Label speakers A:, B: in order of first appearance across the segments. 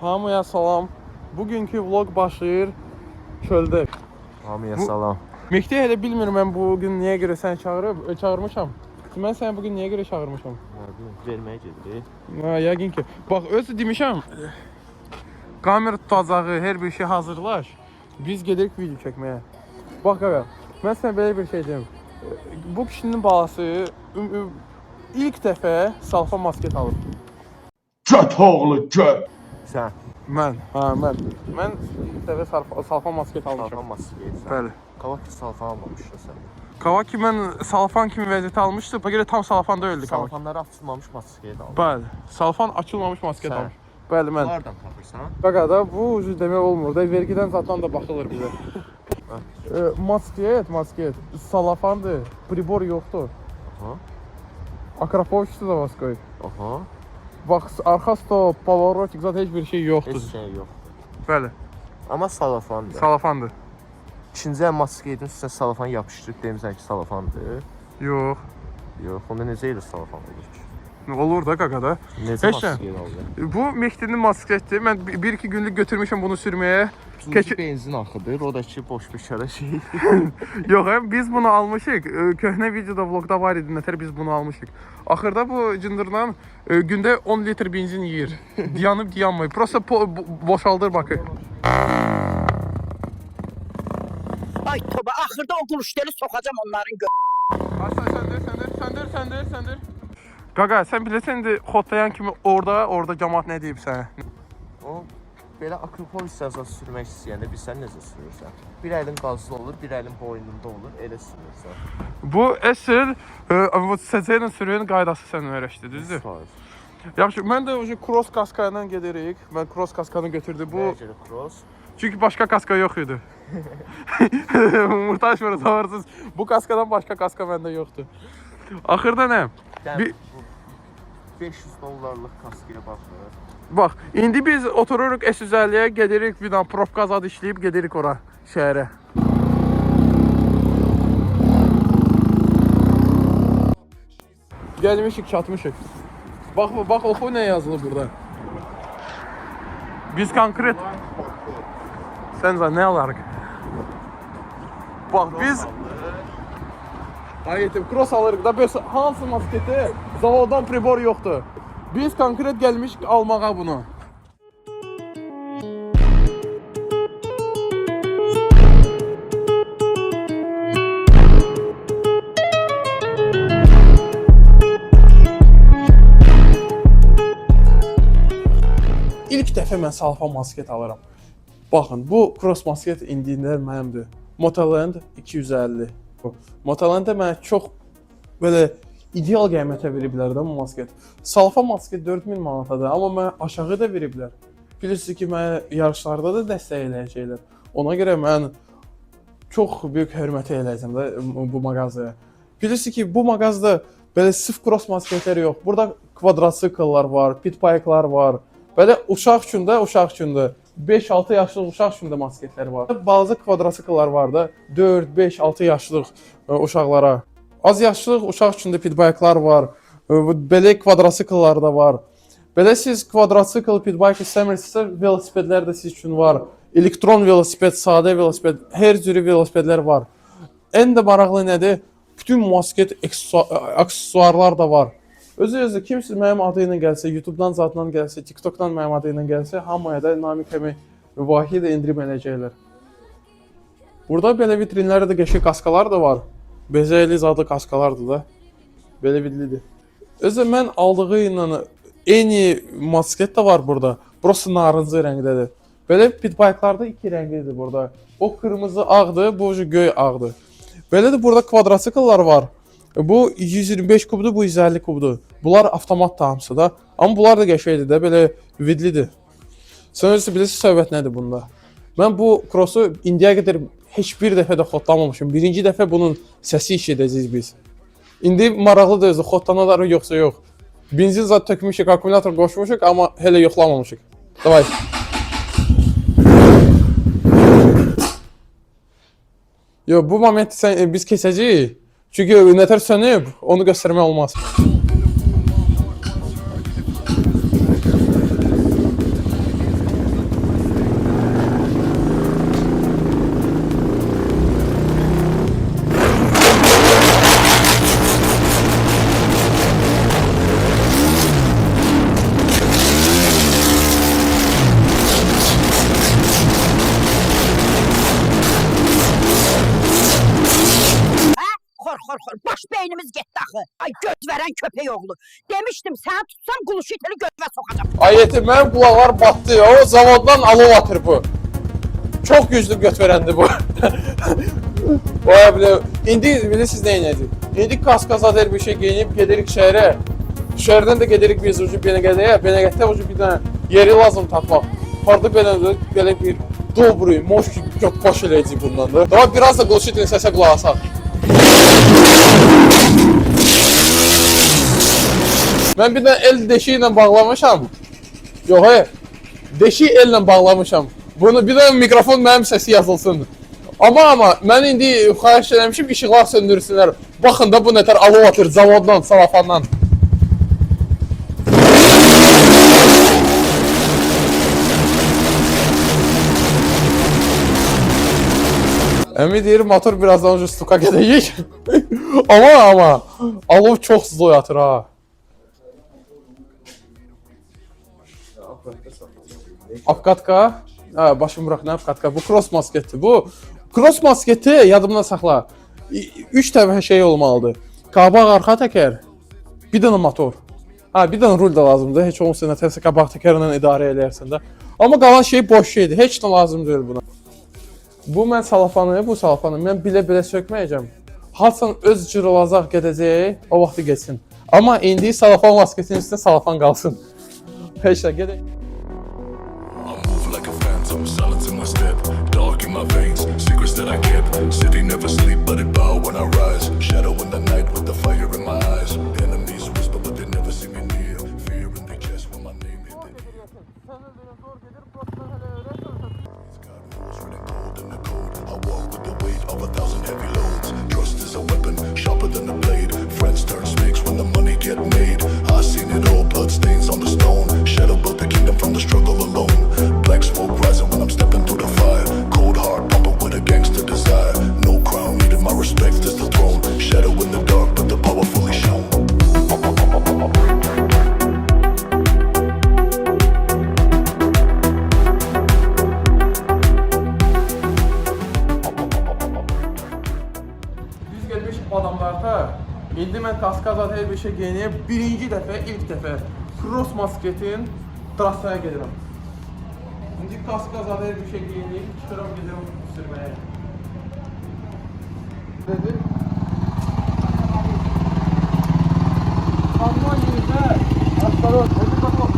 A: Hamıya salam. Bugünkü vlog başlayır çöldə.
B: Hamıya salam.
A: Mehdi hələ bilmirəm mən bugün niyə görə səni çağırmışam. Mən səni bugün niyə görə çağırmışam?
B: Verməyə gedirik.
A: Ha, yəqin ki. Bax, özü demişəm. Kamera tutacağı, hər bir şey hazırlaş. Biz gedirik video çəkməyə. Bax, qaqa, mən sənə belə bir şey deyim. Bu kişinin balası ilk dəfə salfa masket alıb.
C: Göt oğlu göt.
B: Sən
A: Mən ilk dəfə salfa masket almışam.
B: salfan maskeysən.
A: Bəli.
B: Kavak salfan almamışsın sən.
A: Kavaki mən salfan kimi vəziyyətə almışdı. Buna görə tam salfan deyildi Kavaki.
B: Salfanları açılmamış maskeye de aldın.
A: Bəli. Salfan açılmamış masket
B: Sən?
A: almış. Bəli, mən.
B: Nereden tapırsan?
A: Qaqa da bu ucu demək olmur da, vergidən zaten da baxılır bizə. Masket, salafandır, pribor yoxdur.
B: Aha.
A: Akrapoviçdə da vas qoy.
B: Aha.
A: Bax, arxa stop, pavorotik, zaten heç bir şey yoxdur.
B: Heç şey yok.
A: Bəli,
B: Ama salafandır.
A: salafandır.
B: İkinci el maskeydin üstüne salafan yapıştırıp demişsən ki salafandır.
A: Yox.
B: Yok. Onda necə elə salafan olur ki?
A: Olur da qaqa da.
B: Necə
A: Heç nə.
B: maskeydi aldı?
A: Bu Mehdinin masketdir. Mən 1-2 günlük götürmüşəm bunu sürməyə.
B: İkinci benzin axıdır. O da ki boş bir şara şey.
A: Yox, biz bunu almışıq. Köhnə videoda, vlogda var idi, nətər biz bunu almışıq. Axırda bu cındırdan gündə 10 litr benzin yeyir. Dayanıb dayanmayıb. Prosta boşaldır bakı.
D: Ay toba, axırda o quluşları sokacağım onların
A: Söndür. Qaqa, sən bilirsən indi xotlayan kimi orada cəmaat nə deyib sənə?
B: O belə akropolis əsas sürmək istəyəndə bilsən necə sürürsən? Bir əlin qazlı olur, bir əlin boynunda olur, elə sürürsən.
A: Bu əsl SC ilə sürüyün qaydası sən öyrəşdi, düzdür? Yaxşı, mən də cross kaska ilə gedirik. Mən cross kaskanı götürdüm. Bu
B: cross.
A: çünki başqa kaska yox idi. Muhtaç var zavarsız. Bu kaskadan başqa kaska məndə yoxdur. Axırda nə?
B: Yəni 500 dollarlıq kaskaya baxır.
A: Bax, indi biz otururuq S150-yə, gedirik bir dənə probka zad işləyib gedirik ora şəhərə. Gəlmişik, çatmışıq. Bax oxu nə yazılıb burada. Biz konkret Sən nə alarıq? Bax, biz Ayetim, cross alırıq da, böyle hansı masketi, zavoddan pribor yoxdur. Biz konkret gəlmişik almağa bunu. İlk dəfə mən salfa masket alıram. Baxın, bu cross masket indilər mənimdir. Motoland 250. Motolandda mənə çox belə ideal qiymətə veriblər də bu masket. Salfa masket 4000 manatadır, amma mənə aşağı da veriblər. Bilirsiniz ki, mənə yarışlarda da dəstək eləyəcəklər. Ona görə mən çox böyük hörmət eləyəcəm də bu mağazaya. Bilirsiniz ki, bu mağazada belə sırf cross masketlər yox. Burada kvadrotsikllar var, pitbike'lar var. Belə uşaq üçün də 5-6 yaşlıq uşaq üçün də masketlər var. Bazı kvadrotsikllar var da 4, 5, 6 yaşlıq uşaqlara. Az yaşlıq uşaq üçün də pitbike'lar var. Belə kvadrotsikllar da var. Belə siz kvadrotsikl, pitbike istəmirsinizsə, velosipedlər də siz üçün var. Elektron velosiped, sadə velosiped, hər cürü velosipedlər var. Ən də maraqlı nədir? Bütün masket aksesuarlar da var. Özü kimsə mənim adı ilə gəlsə, YouTube'dan zatdan gəlsə, TikTok'dan mənim adı ilə gəlsə, hamıya da Namiq kimi müvahi də indirim eləyəcəklər. Burada belə vitrinlərdə də qəşəng kaskalar da var. Bezəli zadlı kaskalardır da. Belə vidlidir. Özü mən aldığı ilə eyni masket də var burada. Burası narıncı rəngdədir. Belə pitbike'larda 2 rənglidir burada. O kırmızı ağdır, bu göy ağdır. Belə də burada kvadrotsikllar var. Bu 125 kubdur, bu 150 kubdur. Bunlar avtomat hamısı da. Amma bunlar da qəşəngdir də, belə vidlidir. Sən özü bilirsiniz söhbət nədir bunda? Mən bu crossu indiyə qədər heç bir dəfə də xotlamamışım. Birinci dəfə bunun səsi eşidəcəyik biz. İndi maraqlıdır özü, xotlanaları yoxsa yox. Benzin zat tökmüşük, akkumulyator qoşmuşuq, amma hələ yoxlamamışıq. Davay. Yo, bu momenti biz keçəcəyik. Çünki nətər sönüb, onu göstərmək olmaz.
D: Xor. Baş beynimiz getdi axı. Ay göt verən köpək oğlu. Demişdim səni tutsam quluşu iteli götümə sokacağım.
A: Ay yetim, mənim qulaqlar batdı ya. O zavoddan alov atır bu. Çox güclü göt verəndi bu. Oya bilə. İndi bilirsiniz nə edəcəyik? İndi kaskazader bir şey geyinib gedirik şəhərə. Şəhərdən də gedirik biz ucu Benəqədəyə. Benəqəddə ucu bir dənə yeri lazım tapmaq. Harda belə bir dobruy, moş ki göt baş eləyəcək bundan da. Daha biraz da quluşu iteli səsə qulaq asaq. Mən bir dənə el deşiyi ilə bağlamışam. Yox, deşiyi elle bağlamışam. Bunu bir dənə mikrofon mənim səsi yazılsın. Amma mən indi xahiş eləmişim işıqlar söndürsünlər. Baxın da bu nətər alov atır zavoddan, salafandan. Əmi deyir motor birazdan önce stuka gedəcək. amma alov çox zloy atır ha. Apkatka. Ha, başım bırak ne apkatka? Bu cross masketi. Bu cross masketi yadımdan saxla. 3 təvə şey olmalıdır. Qabaq arxa təkər, bir dənə motor. Ha, bir dənə rul da lazımdır. Heç olmasa nətərsə qabaq təkərlə idarə eləyərsən də. Amma qalan şey boş şeydir. Heç nə lazım deyil buna. Bu mən bu salafanı mən bilə-bilə sökməyəcəm. Hasan öz cırılacaq gedəcək, o vaxtı geçsin. Amma indi salafan masketinin üstündə salafan qalsın. Heç nə gedək.
E: I'm silence in my step, dark in my veins, secrets that I kept. City never sleep, but it bow when I rise. Shadow in the night with the fire in my eyes. Enemies whisper, but they never see me near. Fear in their chest when my name hit the ear. Sky rules written gold in the code. I walk with the weight of 1,000 heavy loads. Trust is a weapon, sharper than a blade. Friends turn snakes when the money get made. I seen it all, blood stains on the stone. Shadow built the kingdom from the struggle alone. Black smoke rising when I'm stepping through the fire. Cold heart pumping with a gangster desire. No crown needed, my respect is the throne. Shadow in the dark, but the power fully shown.
A: Biz gelmişik adamlarda. İndi mən kaskazat her bir şey giyinib ilk dəfə cross masketin trasaya gedirəm. İndi kaskazat her bir şey giyinib çıxıram gedirəm sürməyə. Dedi. Kanman yerində aslanı dedi bakalım.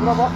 A: Buna bak.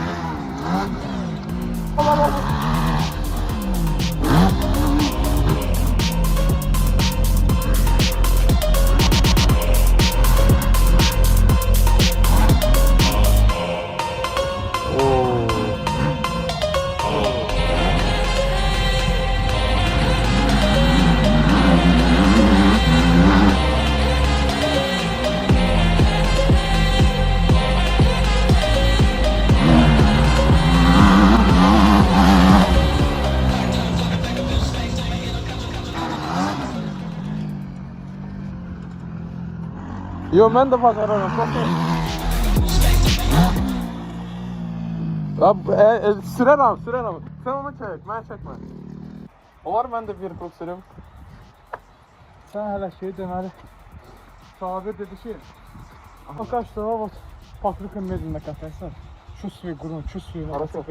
A: Yo, mən də bacarıram. Sürərəm. Sən onu çək, mən çəkmə. Olar mən də bir tur sürüm.
F: Sən hələ deməli Sabir dedi ki, Akaşda вот покрыка медленно катайся. Чувствуй грунт, чувствуй. Хорошо.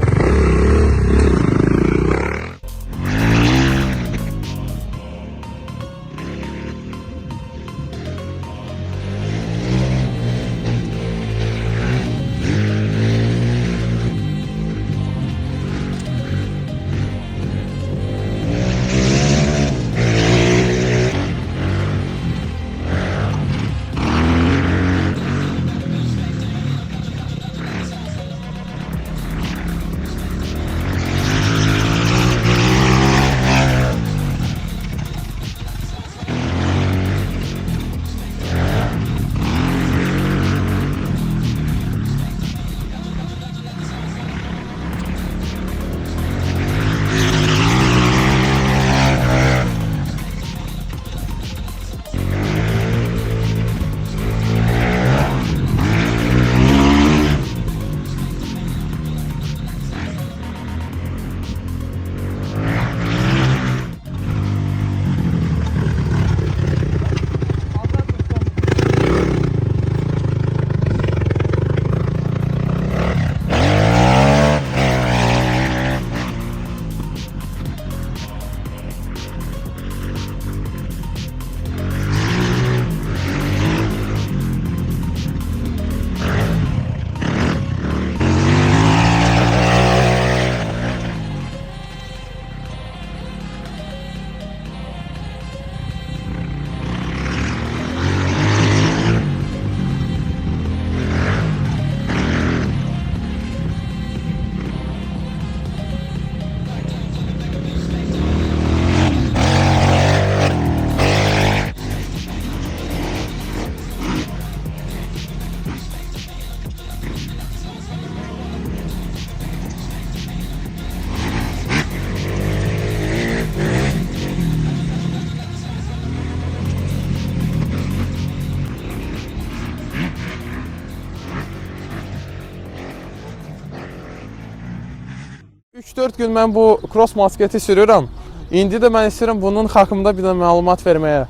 A: Üç 4 gün mən bu cross mosketi sürürəm. İndi də mən istəyirəm bunun haqqında bir də məlumat verməyə.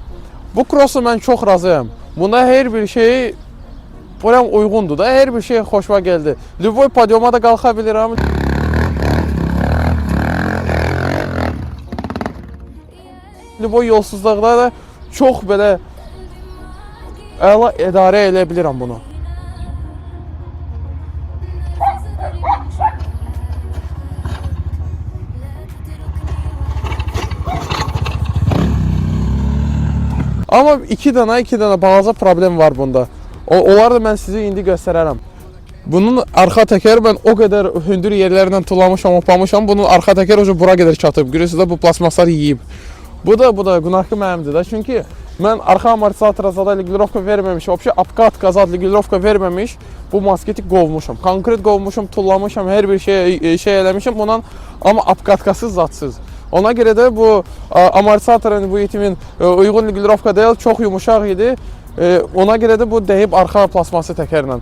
A: Bu crossla mən çox razıyam. Bunda hər bir şey buram uyğundur da, hər bir şey xoşuma gəldi. Любой podyuma da qalxa bilirəm. Любой yolsuzluqda da çox belə əla idarə edə bilirəm bunu. Amma iki dənə balaca problem var bunda. Onları da mən sizə indi göstərərəm. Bunun arxa təkəri mən o qədər hündür yerlərlə tulamışam, opamışam. Bunun arxa təkəri ucu bura qədər çatıb. Görürsünüz də bu plasmaslar yeyib. Bu da günahkı mənimdir də. Çünki mən arxa amortizatora zada ligirovka verməmiş, vəbşə apkatka zad ligirovka verməmiş bu mosketi qovmuşam. Konkret qovmuşam, tullamışam, hər bir şey eləmişəm bundan, amma apkatkasız zadsız. Ona görə də bu amortizatorun bu itimin uyğun ligirovka deyil, çox yumuşaq idi. Ona görə də bu dəyib arxa plasması təkərlə.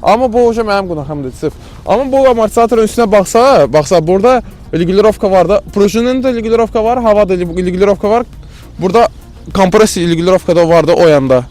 A: Amma bu hoca mənim günahımdır sırf. Amma bu amortizatorun üstünə baxsa burada ligirovka var da, projinin də ligirovka var, havada ligirovka var. Burada kompressiya ligirovka da var da o yanda.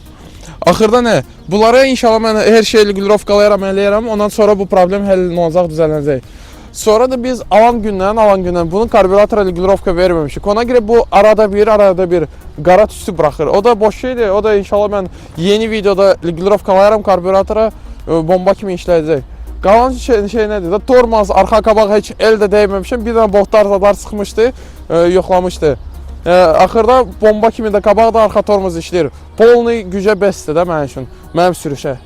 A: Axırda nə? Bunlara inşallah mən hər şey ligirovkalayaram, eləyərəm. Ondan sonra bu problem həll olacaq, düzələcək. Sonra da biz alan gündən bunun karbüratora ligirovka verməmişik. Ona görə bu arada bir qara tüstü buraxır. O da boş şeydir. O da inşallah mən yeni videoda ligirovkalayaram karbüratora, bomba kimi işləyəcək. Qalan şey nədir? Tormaz, arxa qabaq heç əldə dəyməmişəm. Bir dənə botlar zadlar sıxmışdı, yoxlamışdı. Axırda bomba kimi də qabaq da arxa tormaz işləyir. Polni gücə bəsdir də mənim üçün, mənim sürüşə.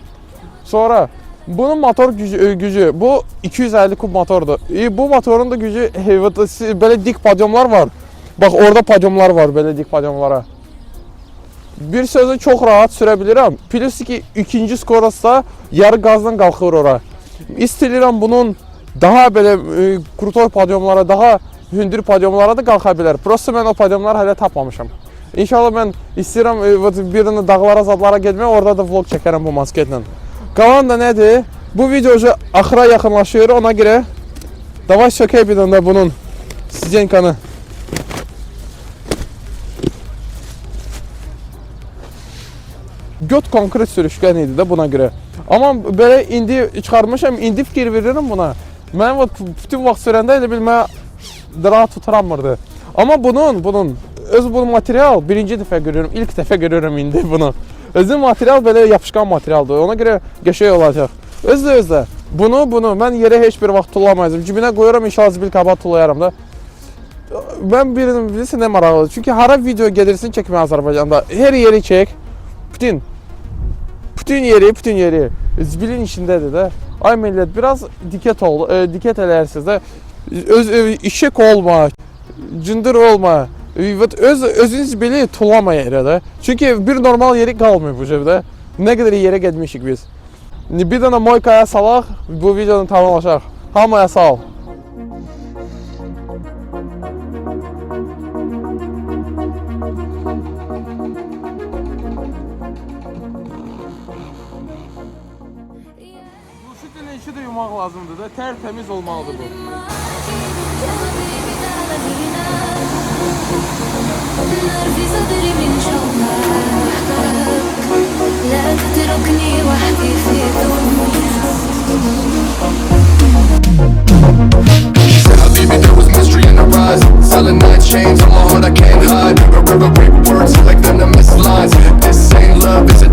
A: Sonra bunun motor gücü bu 250 kub motordur. Bu motorun da gücü belə dik podyumlar var. Bax orada podyumlar var belə dik podyumlara. Bir sözü çox rahat sürə bilirəm. Plus ki ikinci skorosda yarı qazdan qalxır ora. İstəyirəm bunun daha belə krutor podyumlara, daha hündür podyumlara da qalxa bilər. Prosta mən o podyumları hələ tapmamışam. İnşallah mən istəyirəm birini dağlara, zadlara getmək, orada da vlog çəkərəm bu mosketlə. Qalan da nədir? Bu video axıra yaxınlaşır, ona görə davay sökək bir dənə bunun sizenkanı. göt konkret sürüşkən idi də buna görə. Amma belə indi çıxarmışam, indi fikir verirəm buna. Mən bütün vaxt sürəndə elə bil mən rahat tuturamırdı. Amma bunun öz bu material birinci dəfə görürəm, ilk dəfə görürəm indi bunu. Özü material belə yapışqan materialdır. Ona görə qəşəng olacaq. Özdə. Bunu mən yerə heç bir vaxt tullamayacağam. Cibinə qoyuram, inşallah zibil kaba tullayaram da. Mən bilirsin nə maraqlıdır. Çünki hara video gedirsin çəkməyə Azərbaycanda. Hər yeri çək. Bütün yeri zibilin içindədir də. Ay millət, biraz diqqət eləyərsiniz də. İşək olma, cındır olma. Özünüz zibili tullama yerə də. Çünki bir normal yeri qalmıyor bu cəbdə. Nə qədər yerə getmişik biz. Bir dənə moykaya salaq, bu videonu tamamlaşaq. Hamıya sağ ol. Şu dilin içi də yumaq lazımdır da, tərtəmiz olmalıdır bu.
G: في صدري من شوقك لا تتركني وحدي في دنيا
E: She said, Habibi, there was mystery in her eyes. Selling night chains on my heart, I can't hide. Her words like venomous lines. This ain't love, it's a